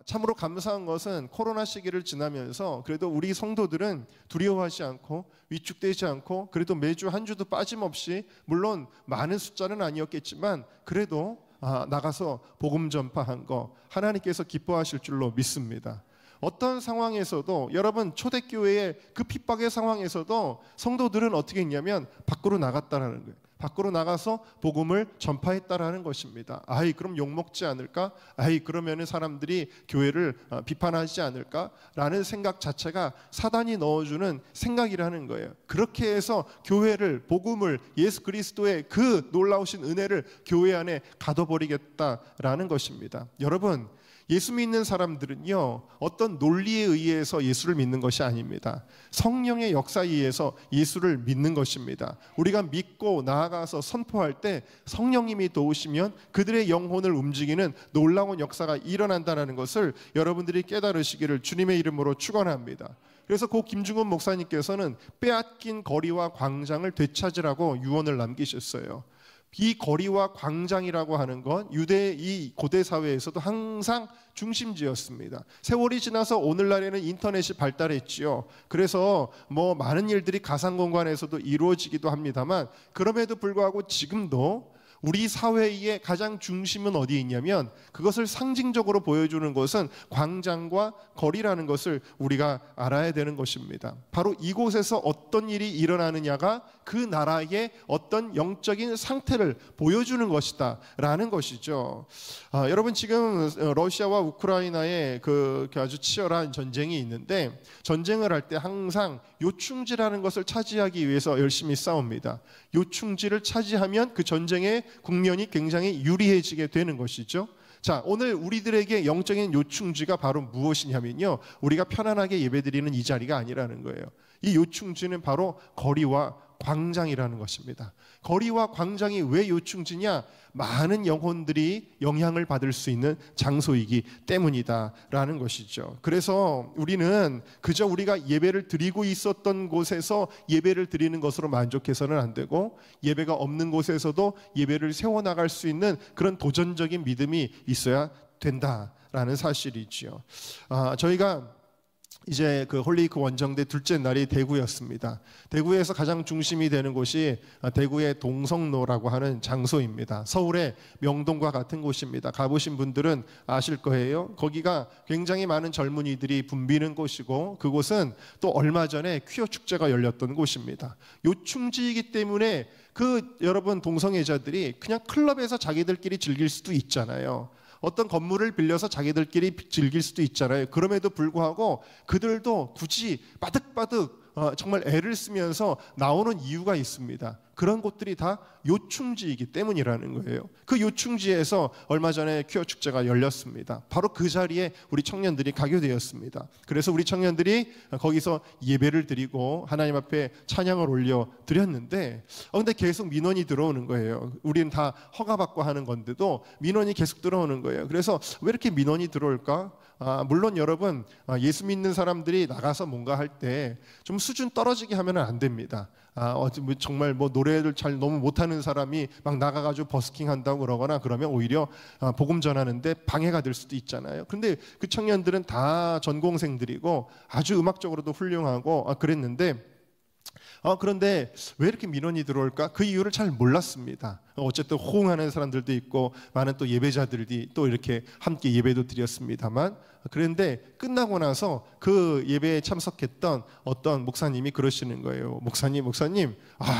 참으로 감사한 것은 코로나 시기를 지나면서 그래도 우리 성도들은 두려워하지 않고 위축되지 않고 그래도 매주 한 주도 빠짐없이, 물론 많은 숫자는 아니었겠지만 그래도 나가서 복음 전파한 거 하나님께서 기뻐하실 줄로 믿습니다. 어떤 상황에서도, 여러분 초대교회의 그 핍박의 상황에서도 성도들은 어떻게 했냐면 밖으로 나갔다라는 거예요. 밖으로 나가서 복음을 전파했다라는 것입니다. 아이 그럼 욕먹지 않을까? 아이 그러면은 사람들이 교회를 비판하지 않을까? 라는 생각 자체가 사단이 넣어주는 생각이라는 거예요. 그렇게 해서 교회를, 복음을, 예수 그리스도의 그 놀라우신 은혜를 교회 안에 가둬버리겠다라는 것입니다. 여러분, 예수 믿는 사람들은요, 어떤 논리에 의해서 예수를 믿는 것이 아닙니다. 성령의 역사에 의해서 예수를 믿는 것입니다. 우리가 믿고 나아가서 선포할 때 성령님이 도우시면 그들의 영혼을 움직이는 놀라운 역사가 일어난다는 것을 여러분들이 깨달으시기를 주님의 이름으로 축원합니다. 그래서 고 김중훈 목사님께서는 빼앗긴 거리와 광장을 되찾으라고 유언을 남기셨어요. 이 거리와 광장이라고 하는 건 유대의 이 고대 사회에서도 항상 중심지였습니다. 세월이 지나서 오늘날에는 인터넷이 발달했지요. 그래서 많은 일들이 가상 공간에서도 이루어지기도 합니다만, 그럼에도 불구하고 지금도 우리 사회의 가장 중심은 어디에 있냐면, 그것을 상징적으로 보여주는 것은 광장과 거리라는 것을 우리가 알아야 되는 것입니다. 바로 이곳에서 어떤 일이 일어나느냐가 그 나라의 어떤 영적인 상태를 보여주는 것이다 라는 것이죠. 여러분, 지금 러시아와 우크라이나의 그 아주 치열한 전쟁이 있는데, 전쟁을 할 때 항상 요충지라는 것을 차지하기 위해서 열심히 싸웁니다. 요충지를 차지하면 그 전쟁의 국면이 굉장히 유리해지게 되는 것이죠. 자, 오늘 우리들에게 영적인 요충지가 바로 무엇이냐면요, 우리가 편안하게 예배드리는 이 자리가 아니라는 거예요. 이 요충지는 바로 거리와 광장이라는 것입니다. 거리와 광장이 왜 요충지냐? 많은 영혼들이 영향을 받을 수 있는 장소이기 때문이다라는 것이죠. 그래서 우리는 그저 우리가 예배를 드리고 있었던 곳에서 예배를 드리는 것으로 만족해서는 안 되고, 예배가 없는 곳에서도 예배를 세워나갈 수 있는 그런 도전적인 믿음이 있어야 된다라는 사실이지요. 저희가 이제 그 홀리위크 원정대 둘째 날이 대구였습니다. 대구에서 가장 중심이 되는 곳이 대구의 동성로라고 하는 장소입니다. 서울의 명동과 같은 곳입니다. 가보신 분들은 아실 거예요. 거기가 굉장히 많은 젊은이들이 붐비는 곳이고, 그곳은 또 얼마 전에 퀴어 축제가 열렸던 곳입니다. 요충지이기 때문에 여러분 동성애자들이 그냥 클럽에서 자기들끼리 즐길 수도 있잖아요. 어떤 건물을 빌려서 자기들끼리 즐길 수도 있잖아요. 그럼에도 불구하고 그들도 굳이 바득바득 정말 애를 쓰면서 나오는 이유가 있습니다. 그런 곳들이 다 요충지이기 때문이라는 거예요. 그 요충지에서 얼마 전에 퀴어 축제가 열렸습니다. 바로 그 자리에 우리 청년들이 가게 되었습니다. 그래서 우리 청년들이 거기서 예배를 드리고 하나님 앞에 찬양을 올려 드렸는데, 근데 계속 민원이 들어오는 거예요. 우리는 다 허가받고 하는 건데도 민원이 계속 들어오는 거예요. 그래서 왜 이렇게 민원이 들어올까? 물론 여러분, 예수 믿는 사람들이 나가서 뭔가 할 때 좀 수준 떨어지게 하면 안 됩니다. 정말 노래를 잘 너무 못하는 사람이 막 나가가지고 버스킹 한다고 그러거나 그러면 오히려 복음 전하는데 방해가 될 수도 있잖아요. 근데 그 청년들은 다 전공생들이고 아주 음악적으로도 훌륭하고 그랬는데, 그런데 왜 이렇게 민원이 들어올까? 그 이유를 잘 몰랐습니다. 어쨌든 호응하는 사람들도 있고 많은 또 예배자들이 또 이렇게 함께 예배도 드렸습니다만, 그런데 끝나고 나서 그 예배에 참석했던 어떤 목사님이 그러시는 거예요. 목사님,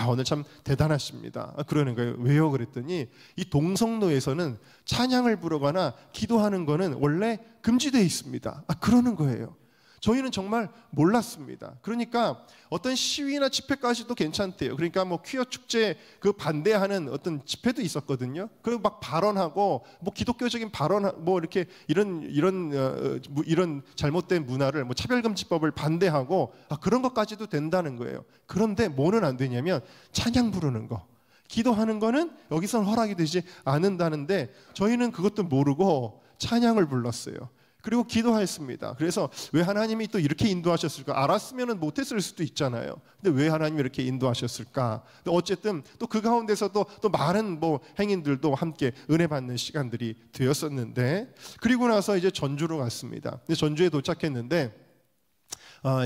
오늘 참 대단하십니다. 그러는 거예요. 왜요? 그랬더니 이 동성로에서는 찬양을 부르거나 기도하는 거는 원래 금지되어 있습니다. 그러는 거예요. 저희는 정말 몰랐습니다. 그러니까 어떤 시위나 집회까지도 괜찮대요. 그러니까 퀴어 축제 그 반대하는 어떤 집회도 있었거든요. 그리고 막 발언하고 기독교적인 발언 이렇게 이런 잘못된 문화를 차별금지법을 반대하고 그런 것까지도 된다는 거예요. 그런데 뭐는 안 되냐면 찬양 부르는 거, 기도하는 거는 여기서는 허락이 되지 않는다는데, 저희는 그것도 모르고 찬양을 불렀어요. 그리고 기도했습니다. 그래서 왜 하나님이 또 이렇게 인도하셨을까? 알았으면 못했을 수도 있잖아요. 근데 왜 하나님이 이렇게 인도하셨을까? 어쨌든 또 그 가운데서도 또 많은 행인들도 함께 은혜 받는 시간들이 되었었는데, 그리고 나서 이제 전주로 갔습니다. 전주에 도착했는데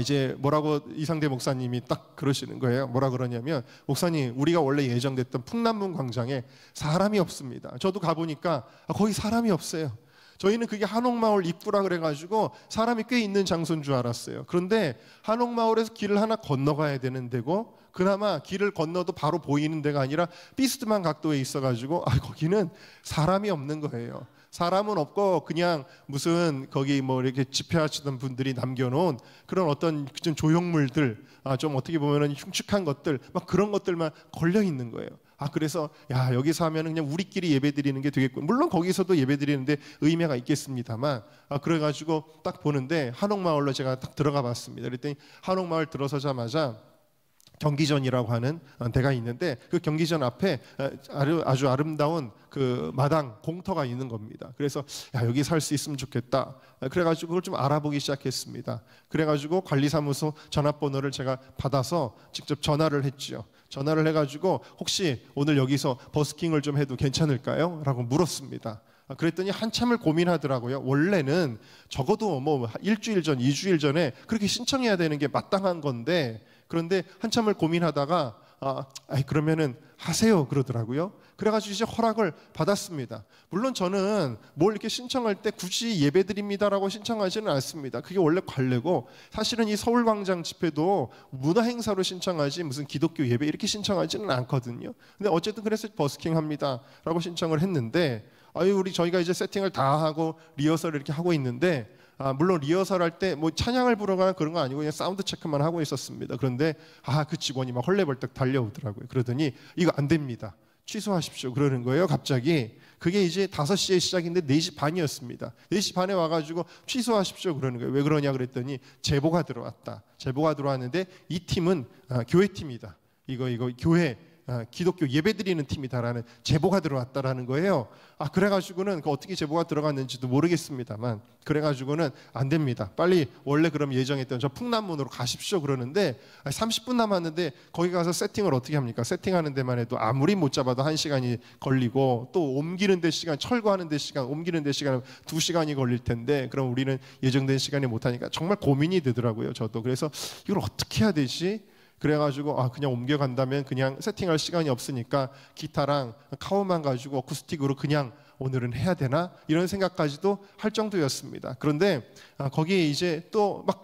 이제 뭐라고 이상대 목사님이 딱 그러시는 거예요. 뭐라 그러냐면, 목사님, 우리가 원래 예정됐던 풍남문 광장에 사람이 없습니다. 저도 가보니까 거기 사람이 없어요. 저희는 그게 한옥마을 입구라 그래가지고 사람이 꽤 있는 장소인 줄 알았어요. 그런데 한옥마을에서 길을 하나 건너가야 되는 데고, 그나마 길을 건너도 바로 보이는 데가 아니라 비스듬한 각도에 있어가지고 거기는 사람이 없는 거예요. 사람은 없고 그냥 무슨 거기 이렇게 집회하시던 분들이 남겨놓은 그런 어떤 좀 조형물들, 좀 어떻게 보면은 흉측한 것들, 막 그런 것들만 걸려 있는 거예요. 그래서 여기서 하면은 그냥 우리끼리 예배드리는 게 되겠고, 물론 거기서도 예배드리는데 의미가 있겠습니다만, 그래가지고 딱 보는데 한옥마을로 제가 딱 들어가 봤습니다. 그랬더니 한옥마을 들어서자마자 경기전이라고 하는 데가 있는데, 그 경기전 앞에 아주 아름다운 그 마당 공터가 있는 겁니다. 그래서 여기 살 수 있으면 좋겠다. 그래가지고 그걸 좀 알아보기 시작했습니다. 그래가지고 관리사무소 전화번호를 제가 받아서 직접 전화를 했지요. 전화를 해가지고 혹시 오늘 여기서 버스킹을 좀 해도 괜찮을까요? 라고 물었습니다. 그랬더니 한참을 고민하더라고요. 원래는 적어도 일주일 전, 2주일 전에 그렇게 신청해야 되는 게 마땅한 건데, 그런데 한참을 고민하다가 그러면은 하세요 그러더라고요. 그래가지고 이제 허락을 받았습니다. 물론 저는 뭘 이렇게 신청할 때 굳이 예배드립니다라고 신청하지는 않습니다. 그게 원래 관례고, 사실은 이 서울광장 집회도 문화행사로 신청하지 무슨 기독교 예배 이렇게 신청하지는 않거든요. 근데 어쨌든 그래서 버스킹 합니다라고 신청을 했는데, 저희가 이제 세팅을 다 하고 리허설을 이렇게 하고 있는데, 물론 리허설 할 때 찬양을 부르거나 그런 거 아니고 그냥 사운드 체크만 하고 있었습니다. 그런데 그 직원이 막 헐레벌떡 달려오더라고요. 그러더니 이거 안 됩니다, 취소하십시오 그러는 거예요. 갑자기 그게 이제 5시에 시작인데 4시 반이었습니다. 4시 반에 와가지고 취소하십시오 그러는 거예요. 왜 그러냐 그랬더니 제보가 들어왔다. 제보가 들어왔는데 이 팀은 교회 팀이다. 이거 교회 기독교 예배드리는 팀이다라는 제보가 들어왔다라는 거예요. 그래가지고는 어떻게 제보가 들어갔는지도 모르겠습니다만, 그래가지고는 안 됩니다. 빨리 원래 그럼 예정했던 저 풍남문으로 가십시오 그러는데, 30분 남았는데 거기 가서 세팅을 어떻게 합니까? 세팅하는 데만 해도 아무리 못 잡아도 1시간이 걸리고, 또 옮기는 데 시간, 철거하는 데 시간, 옮기는 데 시간은 2시간이 걸릴 텐데, 그럼 우리는 예정된 시간에 못하니까 정말 고민이 되더라고요. 저도. 그래서 이걸 어떻게 해야 되지? 그래가지고 그냥 옮겨간다면 그냥 세팅할 시간이 없으니까 기타랑 카오만 가지고 어쿠스틱으로 그냥 오늘은 해야 되나? 이런 생각까지도 할 정도였습니다. 그런데 거기에 이제 또 막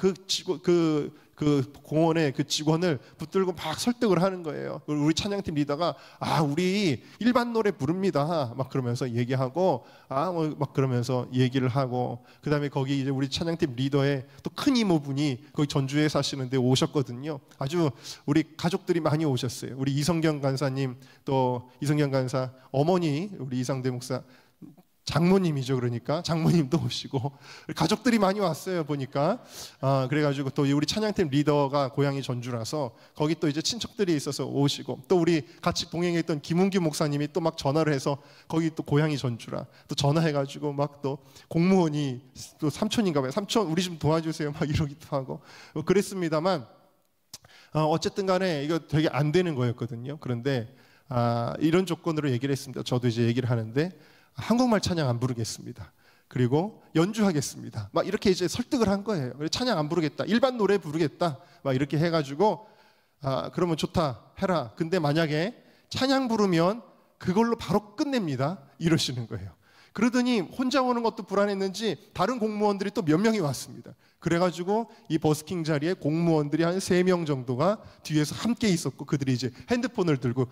그 공원의 그 직원을 붙들고 막 설득을 하는 거예요. 우리 찬양팀 리더가 우리 일반 노래 부릅니다 막 그러면서 얘기하고, 막 그러면서 얘기를 하고, 그 다음에 거기 이제 우리 찬양팀 리더의 또 큰 이모분이 거기 전주에 사시는데 오셨거든요. 아주 우리 가족들이 많이 오셨어요. 우리 이성경 간사님, 또 이성경 간사 어머니, 우리 이상대 목사 장모님이죠. 그러니까 장모님도 오시고 가족들이 많이 왔어요 보니까. 그래가지고 또 우리 찬양팀 리더가 고향이 전주라서 거기 또 이제 친척들이 있어서 오시고, 또 우리 같이 동행했던 김은규 목사님이 또 막 전화를 해서 거기 또 고향이 전주라 또 전화해가지고 막 또 공무원이 또 삼촌인가 봐요. 삼촌 우리 좀 도와주세요 막 이러기도 하고 그랬습니다만, 어쨌든 간에 이거 되게 안 되는 거였거든요. 그런데 이런 조건으로 얘기를 했습니다. 저도 이제 얘기를 하는데, 한국말 찬양 안 부르겠습니다. 그리고 연주하겠습니다. 막 이렇게 이제 설득을 한 거예요. 찬양 안 부르겠다, 일반 노래 부르겠다, 막 이렇게 해가지고 그러면 좋다 해라. 근데 만약에 찬양 부르면 그걸로 바로 끝냅니다. 이러시는 거예요. 그러더니 혼자 오는 것도 불안했는지 다른 공무원들이 또 몇 명이 왔습니다. 그래가지고 이 버스킹 자리에 공무원들이 한 3명 정도가 뒤에서 함께 있었고, 그들이 이제 핸드폰을 들고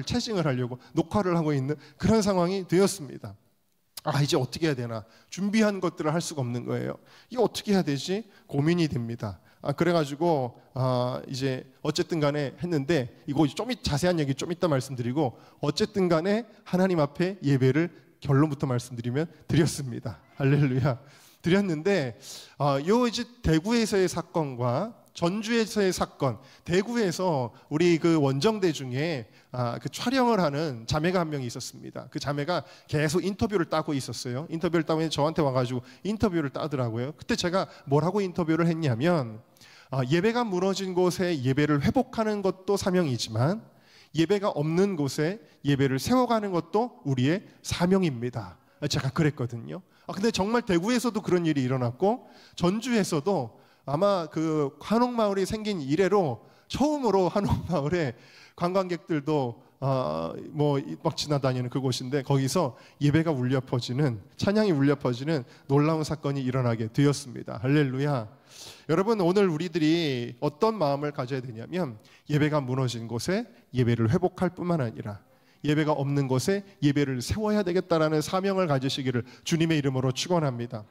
채팅을 하려고 녹화를 하고 있는 그런 상황이 되었습니다. 이제 어떻게 해야 되나, 준비한 것들을 할 수가 없는 거예요. 이거 어떻게 해야 되지? 고민이 됩니다. 그래가지고 이제 어쨌든 간에 했는데, 이거 좀 자세한 얘기 좀 이따 말씀드리고, 어쨌든 간에 하나님 앞에 예배를 결론부터 말씀드리면 드렸습니다. 할렐루야. 드렸는데 요 이제 대구에서의 사건과 전주에서의 사건, 대구에서 우리 그 원정대 중에 그 촬영을 하는 자매가 한 명이 있었습니다. 그 자매가 계속 인터뷰를 따고 있었어요. 인터뷰를 따고 있는데 저한테 와가지고 인터뷰를 따더라고요. 그때 제가 뭐라고 인터뷰를 했냐면 예배가 무너진 곳에 예배를 회복하는 것도 사명이지만 예배가 없는 곳에 예배를 세워가는 것도 우리의 사명입니다. 제가 그랬거든요. 근데 정말 대구에서도 그런 일이 일어났고 전주에서도 아마 그 한옥마을이 생긴 이래로 처음으로 한옥마을에 관광객들도 막 지나다니는 그곳인데 거기서 예배가 울려 퍼지는, 찬양이 울려 퍼지는 놀라운 사건이 일어나게 되었습니다. 할렐루야. 여러분, 오늘 우리들이 어떤 마음을 가져야 되냐면 예배가 무너진 곳에 예배를 회복할 뿐만 아니라 예배가 없는 곳에 예배를 세워야 되겠다라는 사명을 가지시기를 주님의 이름으로 축원합니다.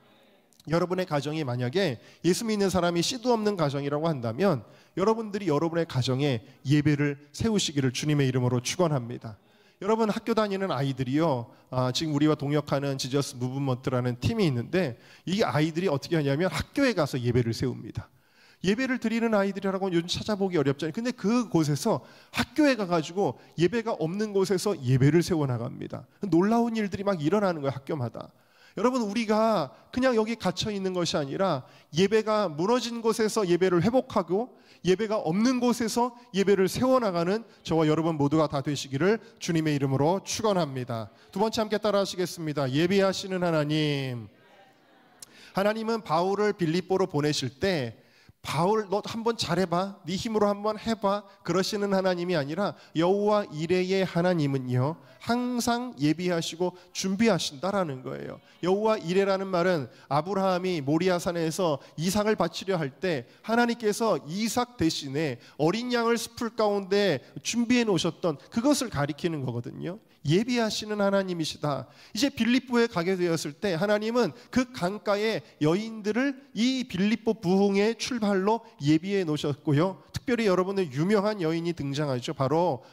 여러분의 가정이 만약에 예수 믿는 사람이 씨도 없는 가정이라고 한다면 여러분들이 여러분의 가정에 예배를 세우시기를 주님의 이름으로 축원합니다. 여러분, 학교 다니는 아이들이요, 지금 우리와 동역하는 지저스 무브먼트라는 팀이 있는데 이 아이들이 어떻게 하냐면 학교에 가서 예배를 세웁니다. 예배를 드리는 아이들이라고는 요즘 찾아보기 어렵잖아요. 근데 그곳에서 학교에 가가지고 예배가 없는 곳에서 예배를 세워나갑니다. 놀라운 일들이 막 일어나는 거예요, 학교마다. 여러분, 우리가 그냥 여기 갇혀 있는 것이 아니라 예배가 무너진 곳에서 예배를 회복하고 예배가 없는 곳에서 예배를 세워나가는 저와 여러분 모두가 다 되시기를 주님의 이름으로 축원합니다. 두 번째 함께 따라 하시겠습니다. 예배하시는 하나님. 하나님은 바울을 빌립보로 보내실 때 바울, 너 한번 잘해봐, 네 힘으로 한번 해봐, 그러시는 하나님이 아니라 여호와 이레의 하나님은요 항상 예비하시고 준비하신다라는 거예요. 여호와 이레라는 말은 아브라함이 모리아산에서 이삭을 바치려 할 때 하나님께서 이삭 대신에 어린 양을 숲을 가운데 준비해 놓으셨던 그것을 가리키는 거거든요. 예비하시는 하나님이시다. 이제 빌립보에 가게 되었을 때 하나님은 그 강가의 여인들을 이 빌립보 부흥의 출발로 예비해 놓으셨고요. 특별히 여러분의 유명한 여인이 등장하죠. 바로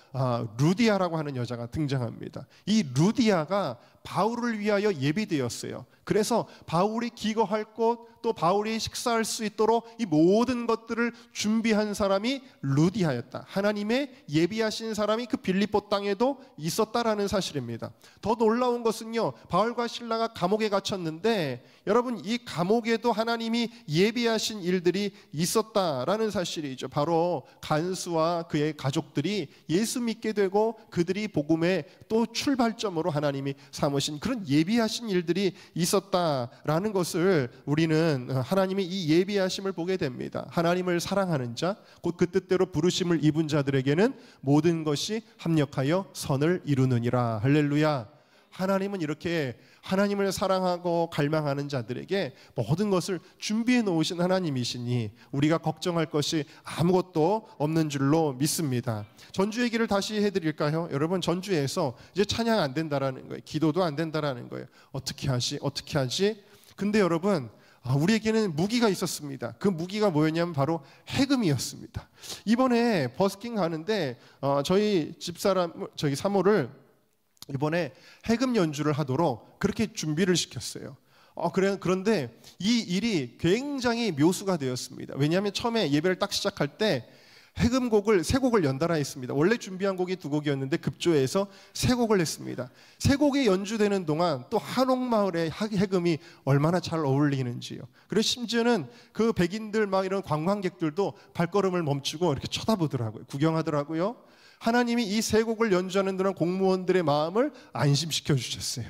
루디아라고 하는 여자가 등장합니다. 이 루디아가 바울을 위하여 예비되었어요. 그래서 바울이 기거할 곳, 또 바울이 식사할 수 있도록 이 모든 것들을 준비한 사람이 루디아였다. 하나님의 예비하신 사람이 그 빌립보 땅에도 있었다라는 사실입니다. 더 놀라운 것은요, 바울과 실라가 감옥에 갇혔는데 여러분, 이 감옥에도 하나님이 예비하신 일들이 있었다라는 사실이죠. 바로 간수와 그의 가족들이 예수 믿게 되고 그들이 복음의 또 출발점으로 하나님이 삼으신 그런 예비하신 일들이 있었다라는 것을 우리는 하나님이 이 예비하심을 보게 됩니다. 하나님을 사랑하는 자, 곧 그 뜻대로 부르심을 입은 자들에게는 모든 것이 합력하여 선을 이루느니라. 할렐루야. 하나님은 이렇게 하나님을 사랑하고 갈망하는 자들에게 모든 것을 준비해 놓으신 하나님이시니 우리가 걱정할 것이 아무것도 없는 줄로 믿습니다. 전주 얘기를 다시 해드릴까요? 여러분, 전주에서 이제 찬양 안 된다라는 거예요. 기도도 안 된다라는 거예요. 어떻게 하지? 근데 여러분, 우리에게는 무기가 있었습니다. 그 무기가 뭐였냐면 바로 해금이었습니다. 이번에 버스킹 가는데 저희 집사람, 저희 사모를 이번에 해금 연주를 하도록 그렇게 준비를 시켰어요. 그런데 이 일이 굉장히 묘수가 되었습니다. 왜냐하면 처음에 예배를 딱 시작할 때 해금곡을 세 곡을 연달아 했습니다. 원래 준비한 곡이 두 곡이었는데 급조해서 세 곡을 했습니다. 세 곡이 연주되는 동안 또 한옥마을의 해금이 얼마나 잘 어울리는지요. 그리고 심지어는 그 백인들 막 이런 관광객들도 발걸음을 멈추고 이렇게 쳐다보더라고요. 구경하더라고요. 하나님이 이 세 곡을 연주하는 동안 공무원들의 마음을 안심시켜 주셨어요.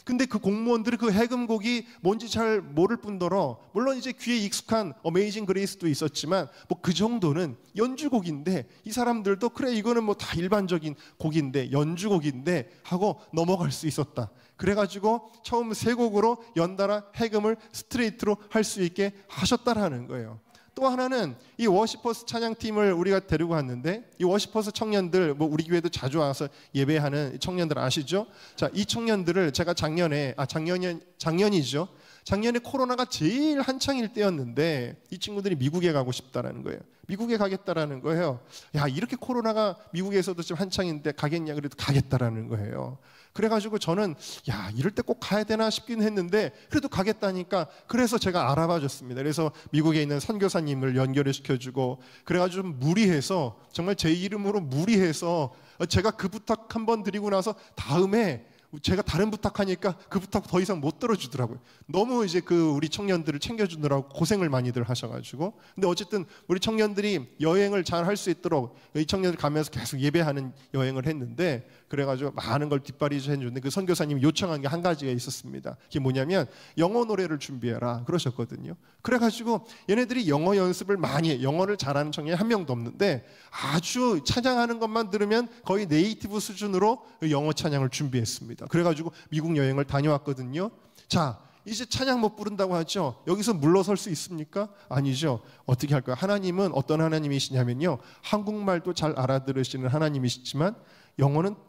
근데 그 공무원들이 그 해금곡이 뭔지 잘 모를 뿐더러, 물론 이제 귀에 익숙한 어메이징 그레이스도 있었지만 뭐 그 정도는 연주곡인데 이 사람들도 그래 이거는 뭐 다 일반적인 곡인데 연주곡인데 하고 넘어갈 수 있었다. 그래가지고 처음 세 곡으로 연달아 해금을 스트레이트로 할 수 있게 하셨다라는 거예요. 또 하나는 이 워시퍼스 찬양팀을 우리가 데리고 왔는데 이 워시퍼스 청년들, 뭐 우리 교회도 자주 와서 예배하는 청년들 아시죠? 자, 이 청년들을 제가 작년이죠. 작년에 코로나가 제일 한창일 때였는데 이 친구들이 미국에 가고 싶다라는 거예요. 미국에 가겠다라는 거예요. 야, 이렇게 코로나가 미국에서도 지금 한창인데 가겠냐 그래도 가겠다라는 거예요. 그래가지고 저는 야, 이럴 때 꼭 가야 되나 싶긴 했는데 그래도 가겠다니까 그래서 제가 알아봐 줬습니다. 그래서 미국에 있는 선교사님을 연결을 시켜주고 그래가지고 좀 무리해서 정말 제 이름으로 무리해서 제가 그 부탁 한번 드리고 나서 다음에 제가 다른 부탁하니까 그 부탁 더 이상 못 들어주더라고요. 너무 이제 그 우리 청년들을 챙겨주느라고 고생을 많이들 하셔가지고. 근데 어쨌든 우리 청년들이 여행을 잘 할 수 있도록 이 청년들 가면서 계속 예배하는 여행을 했는데 그래가지고 많은 걸 뒷바리지 해주는데 그 선교사님이 요청한 게 한 가지가 있었습니다. 그게 뭐냐면 영어 노래를 준비해라 그러셨거든요. 그래가지고 얘네들이 영어 연습을 많이 해. 영어를 잘하는 청년이 한 명도 없는데 아주 찬양하는 것만 들으면 거의 네이티브 수준으로 영어 찬양을 준비했습니다. 그래가지고 미국 여행을 다녀왔거든요. 자, 이제 찬양 못 부른다고 하죠. 여기서 물러설 수 있습니까? 아니죠. 어떻게 할까요? 하나님은 어떤 하나님이시냐면요, 한국말도 잘 알아들으시는 하나님이시지만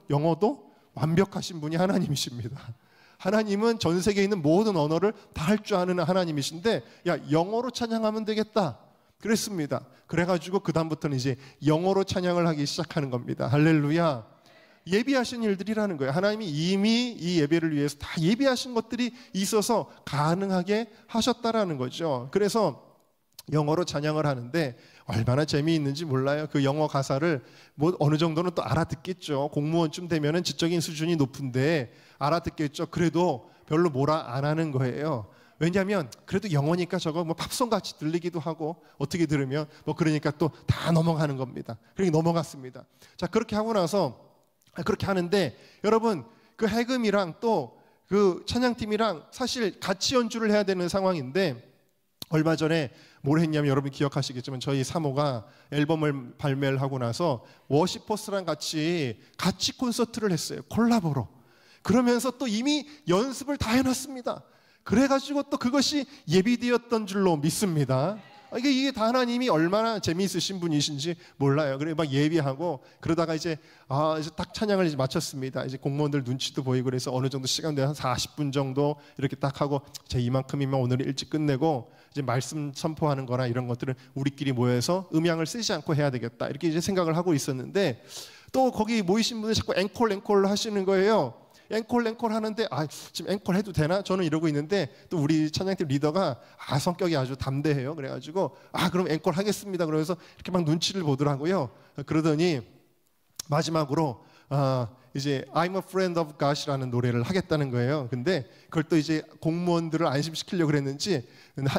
영어도 완벽하신 분이 하나님이십니다. 하나님은 전 세계에 있는 모든 언어를 다 할 줄 아는 하나님이신데, 야, 영어로 찬양하면 되겠다 그랬습니다. 그래가지고 그 다음부터는 이제 영어로 찬양을 하기 시작하는 겁니다. 할렐루야. 예비하신 일들이라는 거예요. 하나님이 이미 이 예배를 위해서 다 예비하신 것들이 있어서 가능하게 하셨다라는 거죠. 그래서 영어로 찬양을 하는데 얼마나 재미있는지 몰라요. 그 영어 가사를 뭐 어느 정도는 또 알아듣겠죠. 공무원쯤 되면은 지적인 수준이 높은데 알아듣겠죠. 그래도 별로 뭐라 안 하는 거예요. 왜냐하면 그래도 영어니까 저거 뭐 팝송 같이 들리기도 하고 어떻게 들으면 뭐 그러니까 또 다 넘어가는 겁니다. 그러니까 넘어갔습니다. 자, 그렇게 하고 나서 그렇게 하는데 여러분 그 해금이랑 또 그 찬양팀이랑 사실 같이 연주를 해야 되는 상황인데 얼마 전에 뭘 했냐면 여러분 기억하시겠지만 저희 사모가 앨범을 발매를 하고 나서 워시퍼스랑 같이 콘서트를 했어요. 콜라보로. 그러면서 또 이미 연습을 다 해놨습니다. 그래가지고 또 그것이 예비되었던 줄로 믿습니다. 이게 다 하나님이 얼마나 재미있으신 분이신지 몰라요. 그래 막 예비하고 그러다가 이제 이제 딱 찬양을 이제 마쳤습니다. 이제 공무원들 눈치도 보이고 그래서 어느 정도 시간 돼서 한 40분 정도 이렇게 딱 하고 제 이만큼이면 오늘 일찍 끝내고 이제 말씀 선포하는 거나 이런 것들은 우리끼리 모여서 음향을 쓰지 않고 해야 되겠다 이렇게 이제 생각을 하고 있었는데 또 거기 모이신 분들 자꾸 앵콜 하시는 거예요. 앵콜 하는데 지금 앵콜 해도 되나? 저는 이러고 있는데 또 우리 찬양팀 리더가 성격이 아주 담대해요. 그래가지고 그럼 앵콜 하겠습니다. 그러면서 이렇게 막 눈치를 보더라고요. 그러더니 마지막으로 이제 I'm a friend of God이라는 노래를 하겠다는 거예요. 근데 그걸 또 이제 공무원들을 안심시키려고 그랬는지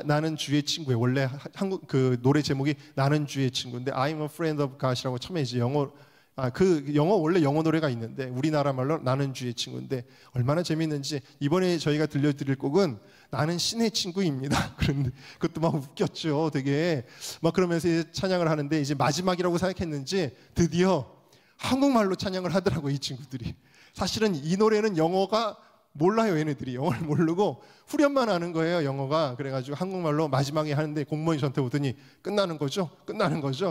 나는 주의 친구예요. 원래 한국 그 노래 제목이 나는 주의 친구인데 I'm a friend of God이라고 처음에 이제 원래 영어 노래가 있는데 우리나라 말로 나는 주의 친구인데 얼마나 재밌는지 이번에 저희가 들려드릴 곡은 나는 신의 친구입니다. 그런데 그것도 막 웃겼죠. 되게 막 그러면서 이제 찬양을 하는데 이제 마지막이라고 생각했는지 드디어 한국말로 찬양을 하더라고요. 이 친구들이. 사실은 이 노래는 영어가 몰라요. 얘네들이 영어를 모르고 후렴만 하는 거예요. 영어가. 그래가지고 한국말로 마지막에 하는데 공무원이 저한테 오더니 끝나는 거죠?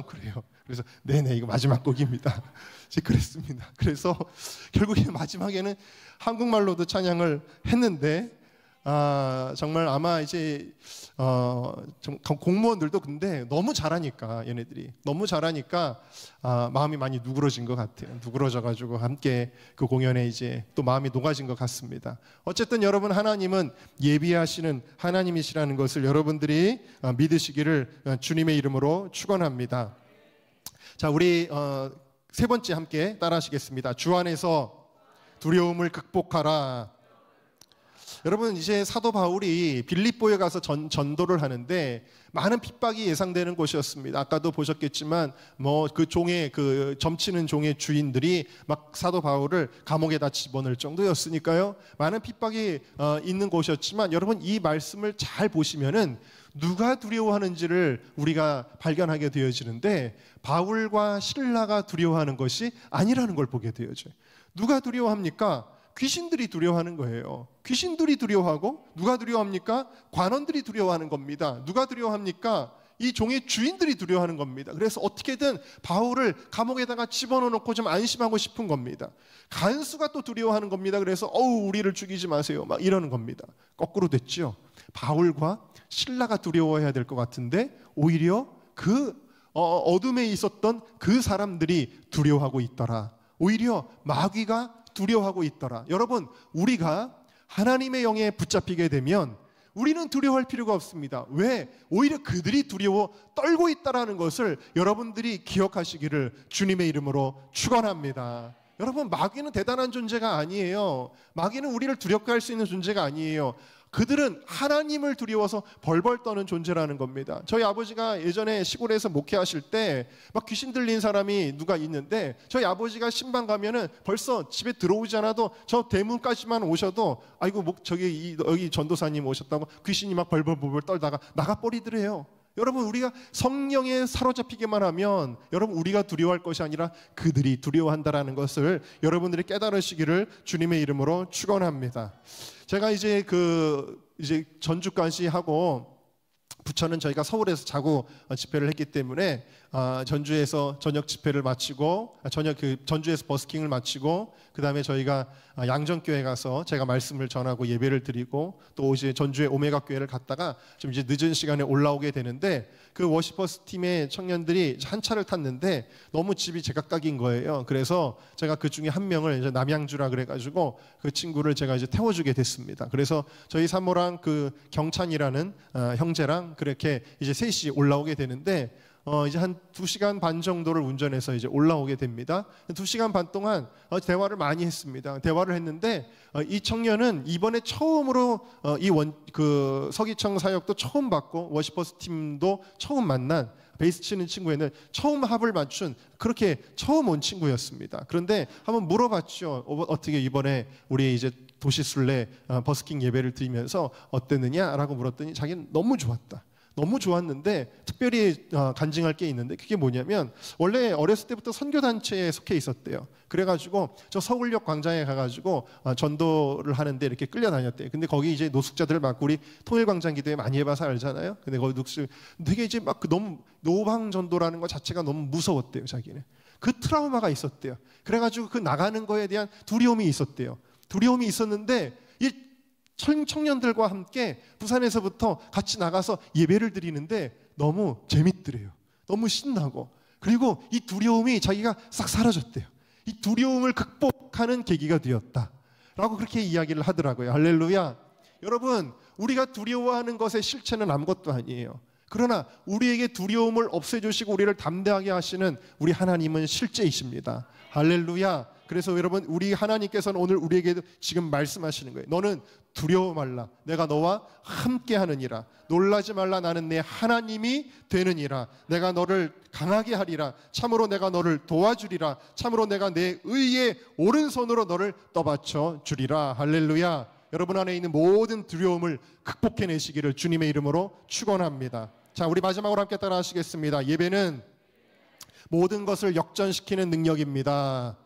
그래요. 그래서 네네 이거 마지막 곡입니다. 그랬습니다. 그래서 결국에 마지막에는 한국말로도 찬양을 했는데 정말 아마 이제 공무원들도 근데 너무 잘하니까 얘네들이 너무 잘하니까 마음이 많이 누그러진 것 같아요. 누그러져가지고 함께 그 공연에 이제 또 마음이 녹아진 것 같습니다. 어쨌든 여러분 하나님은 예비하시는 하나님이시라는 것을 여러분들이 믿으시기를 주님의 이름으로 축원합니다. 자, 우리 세 번째 함께 따라하시겠습니다. 주 안에서 두려움을 극복하라. 여러분 이제 사도 바울이 빌립보에 가서 전도를 하는데 많은 핍박이 예상되는 곳이었습니다. 아까도 보셨겠지만 뭐 그 종의 그 점치는 종의 주인들이 막 사도 바울을 감옥에다 집어넣을 정도였으니까요. 많은 핍박이 있는 곳이었지만 여러분 이 말씀을 잘 보시면은 누가 두려워하는지를 우리가 발견하게 되어지는데 바울과 실라가 두려워하는 것이 아니라는 걸 보게 되어져요. 누가 두려워합니까? 귀신들이 두려워하는 거예요. 귀신들이 두려워하고 누가 두려워합니까? 관원들이 두려워하는 겁니다. 누가 두려워합니까? 이 종의 주인들이 두려워하는 겁니다. 그래서 어떻게든 바울을 감옥에다가 집어넣고 좀 안심하고 싶은 겁니다. 간수가 또 두려워하는 겁니다. 그래서 우리를 죽이지 마세요 막 이러는 겁니다. 거꾸로 됐죠. 바울과 실라가 두려워해야 될 것 같은데 오히려 그 어둠에 있었던 그 사람들이 두려워하고 있더라. 오히려 마귀가 두려워하고 있더라. 여러분, 우리가 하나님의 영에 붙잡히게 되면 우리는 두려워할 필요가 없습니다. 왜? 오히려 그들이 두려워 떨고 있다라는 것을 여러분들이 기억하시기를 주님의 이름으로 축원합니다. 여러분, 마귀는 대단한 존재가 아니에요. 마귀는 우리를 두렵게 할 수 있는 존재가 아니에요. 그들은 하나님을 두려워서 벌벌 떠는 존재라는 겁니다. 저희 아버지가 예전에 시골에서 목회하실 때 막 귀신 들린 사람이 누가 있는데 저희 아버지가 신방 가면은 벌써 집에 들어오지 않아도 저 대문까지만 오셔도 아이고 여기 전도사님 오셨다고 귀신이 막 벌벌 떨다가 나가버리더래요. 여러분, 우리가 성령에 사로잡히기만 하면 여러분, 우리가 두려워할 것이 아니라 그들이 두려워한다라는 것을 여러분들이 깨달으시기를 주님의 이름으로 축원합니다. 제가 이제 전주까지 부처는 저희가 서울에서 자고 집회를 했기 때문에 전주에서 저녁 집회를 마치고 전주에서 버스킹을 마치고 그 다음에 저희가 양정교회 가서 제가 말씀을 전하고 예배를 드리고 또 이제 전주의 오메가 교회를 갔다가 좀 이제 늦은 시간에 올라오게 되는데 그 워시퍼스 팀의 청년들이 한 차를 탔는데 너무 집이 제각각인 거예요. 그래서 제가 그 중에 한 명을 이제 남양주라 그래가지고 그 친구를 제가 이제 태워주게 됐습니다. 그래서 저희 사모랑 그 경찬이라는 형제랑 그렇게 이제 셋이 올라오게 되는데 이제 한 2시간 반 정도를 운전해서 이제 올라오게 됩니다. 2시간 반 동안 대화를 많이 했습니다. 대화를 했는데 이 청년은 이번에 처음으로 서기청 사역도 처음 받고 워시퍼스 팀도 처음 만난 베이스 치는 친구에는 처음 합을 맞춘 그렇게 처음 온 친구였습니다. 그런데 한번 물어봤죠. 어떻게 이번에 우리 이제 도시순례 버스킹 예배를 드리면서 어땠느냐라고 물었더니 자기는 너무 좋았다. 너무 좋았는데 특별히 간증할 게 있는데 그게 뭐냐면 원래 어렸을 때부터 선교단체에 속해 있었대요. 그래가지고 저 서울역 광장에 가가지고 전도를 하는데 이렇게 끌려다녔대요. 근데 거기 이제 노숙자들 막 우리 통일광장 기도회 많이 해봐서 알잖아요. 근데 거기 되게 이제 막 너무 노방 전도라는 것 자체가 너무 무서웠대요. 자기는 그 트라우마가 있었대요. 그래가지고 그 나가는 거에 대한 두려움이 있었대요. 두려움이 있었는데 이 청년들과 함께 부산에서부터 같이 나가서 예배를 드리는데 너무 재밌더래요. 너무 신나고 그리고 이 두려움이 자기가 싹 사라졌대요. 이 두려움을 극복하는 계기가 되었다라고 그렇게 이야기를 하더라고요. 할렐루야. 여러분, 우리가 두려워하는 것의 실체는 아무것도 아니에요. 그러나 우리에게 두려움을 없애주시고 우리를 담대하게 하시는 우리 하나님은 실제이십니다. 할렐루야. 그래서 여러분, 우리 하나님께서는 오늘 우리에게 지금 말씀하시는 거예요. 너는 두려워 말라. 내가 너와 함께 하느니라. 놀라지 말라. 나는 내 하나님이 되느니라. 내가 너를 강하게 하리라. 참으로 내가 너를 도와주리라. 참으로 내가 내 의의 오른손으로 너를 떠받쳐 주리라. 할렐루야. 여러분 안에 있는 모든 두려움을 극복해내시기를 주님의 이름으로 축원합니다. 자, 우리 마지막으로 함께 따라 하시겠습니다. 예배는 모든 것을 역전시키는 능력입니다.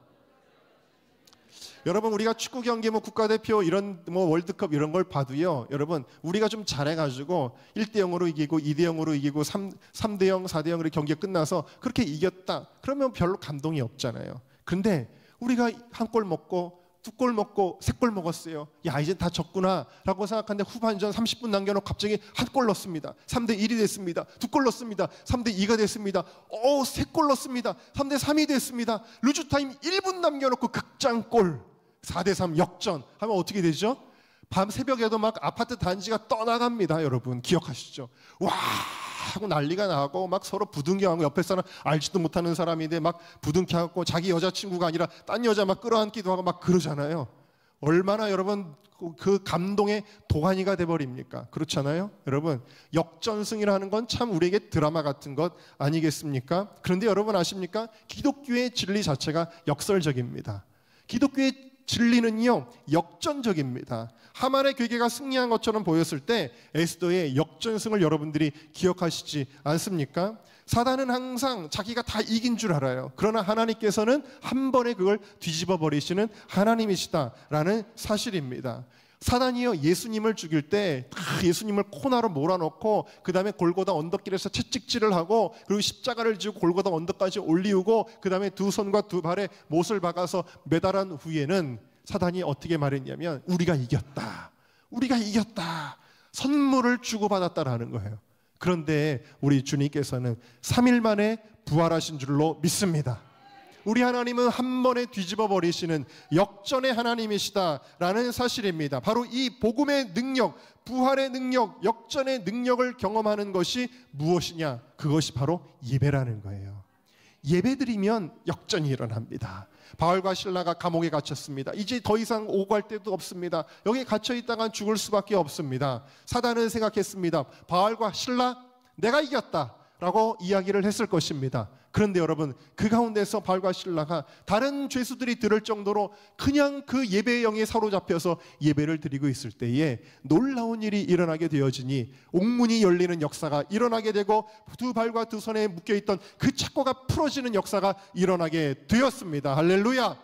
여러분, 우리가 축구 경기 국가대표 이런 월드컵 이런 걸 봐도요, 여러분, 우리가 좀 잘해가지고 1대0으로 이기고 2대0으로 이기고 3대0, 4대0 이렇게 경기가 끝나서 그렇게 이겼다. 그러면 별로 감동이 없잖아요. 그런데 우리가 한 골 먹고 2골 먹고 3골 먹었어요. 야, 이제 다 졌구나 라고 생각하는데 후반전 30분 남겨놓고 갑자기 한 골 넣습니다. 3대1이 됐습니다. 2골 넣습니다. 3대2가 됐습니다. 3골 넣습니다. 3대3이 됐습니다. 루즈타임 1분 남겨놓고 극장골 4대3 역전 하면 어떻게 되죠? 밤 새벽에도 막 아파트 단지가 떠나갑니다. 여러분 기억하시죠? 와 하고 난리가 나고 막 서로 부둥켜하고 옆에 사람 알지도 못하는 사람인데 막 부둥켜하고 자기 여자친구가 아니라 딴 여자 막 끌어안기도 하고 막 그러잖아요. 얼마나 여러분 그 감동의 도가니가 돼버립니까? 그렇잖아요. 여러분, 역전승이라는 건 참 우리에게 드라마 같은 것 아니겠습니까? 그런데 여러분 아십니까? 기독교의 진리 자체가 역설적입니다. 기독교의 진리는요, 역전적입니다. 하만의 괴계가 승리한 것처럼 보였을 때 에스더의 역전승을 여러분들이 기억하시지 않습니까? 사단은 항상 자기가 다 이긴 줄 알아요. 그러나 하나님께서는 한 번에 그걸 뒤집어 버리시는 하나님이시다라는 사실입니다. 사단이요, 예수님을 죽일 때 예수님을 코나로 몰아넣고 그 다음에 골고다 언덕길에서 채찍질을 하고 그리고 십자가를 지고 골고다 언덕까지 올리우고 그 다음에 두 손과 두 발에 못을 박아서 매달한 후에는 사단이 어떻게 말했냐면 우리가 이겼다. 우리가 이겼다. 선물을 주고받았다라는 거예요. 그런데 우리 주님께서는 3일 만에 부활하신 줄로 믿습니다. 우리 하나님은 한 번에 뒤집어 버리시는 역전의 하나님이시다라는 사실입니다. 바로 이 복음의 능력, 부활의 능력, 역전의 능력을 경험하는 것이 무엇이냐? 그것이 바로 예배라는 거예요. 예배드리면 역전이 일어납니다. 바울과 실라가 감옥에 갇혔습니다. 이제 더 이상 오고 갈 데도 없습니다. 여기 갇혀 있다가 죽을 수밖에 없습니다. 사단은 생각했습니다. 바울과 실라, 내가 이겼다 라고 이야기를 했을 것입니다. 그런데 여러분, 그 가운데서 바울과 실라가 다른 죄수들이 들을 정도로 그냥 그 예배의 영에 사로잡혀서 예배를 드리고 있을 때에 놀라운 일이 일어나게 되어지니 옥문이 열리는 역사가 일어나게 되고 두 발과 두 손에 묶여있던 그 착고가 풀어지는 역사가 일어나게 되었습니다. 할렐루야!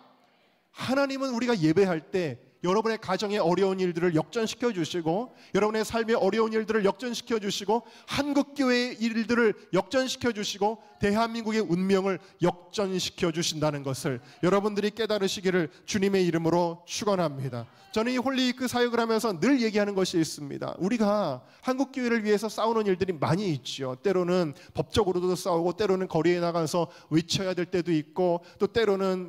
하나님은 우리가 예배할 때 여러분의 가정의 어려운 일들을 역전시켜 주시고, 여러분의 삶의 어려운 일들을 역전시켜 주시고, 한국교회의 일들을 역전시켜 주시고, 대한민국의 운명을 역전시켜 주신다는 것을 여러분들이 깨달으시기를 주님의 이름으로 축원합니다. 저는 이 홀리위크 사역을 하면서 늘 얘기하는 것이 있습니다. 우리가 한국교회를 위해서 싸우는 일들이 많이 있죠. 때로는 법적으로도 싸우고, 때로는 거리에 나가서 외쳐야 될 때도 있고, 또 때로는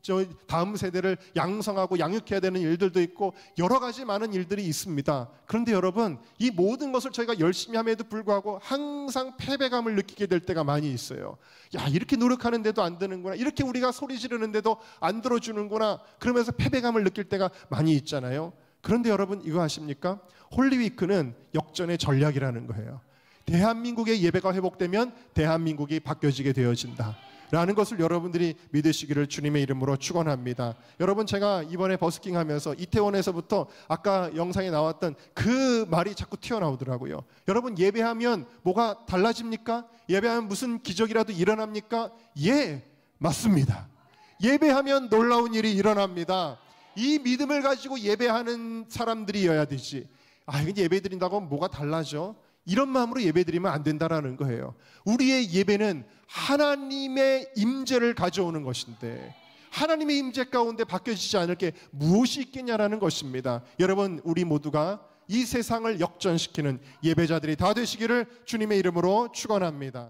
저 다음 세대를 양성하고 양육해야 되는 일들도 있고, 여러 가지 많은 일들이 있습니다. 그런데 여러분, 이 모든 것을 저희가 열심히 함에도 불구하고 항상 패배감을 느끼게 될 때가 많이 있어요. 야, 이렇게 노력하는데도 안 되는구나, 이렇게 우리가 소리 지르는데도 안 들어주는구나, 그러면서 패배감을 느낄 때가 많이 있잖아요. 그런데 여러분, 이거 아십니까? 홀리위크는 역전의 전략이라는 거예요. 대한민국의 예배가 회복되면 대한민국이 바뀌어지게 되어진다 라는 것을 여러분들이 믿으시기를 주님의 이름으로 축원합니다. 여러분, 제가 이번에 버스킹 하면서 이태원에서부터 아까 영상에 나왔던 그 말이 자꾸 튀어나오더라고요. 여러분, 예배하면 뭐가 달라집니까? 예배하면 무슨 기적이라도 일어납니까? 예, 맞습니다. 예배하면 놀라운 일이 일어납니다. 이 믿음을 가지고 예배하는 사람들이어야 되지. 이건 예배 드린다고 뭐가 달라져? 이런 마음으로 예배드리면 안 된다라는 거예요. 우리의 예배는 하나님의 임재를 가져오는 것인데, 하나님의 임재 가운데 바뀌어지지 않을 게 무엇이 있겠냐라는 것입니다. 여러분, 우리 모두가 이 세상을 역전시키는 예배자들이 다 되시기를 주님의 이름으로 축원합니다.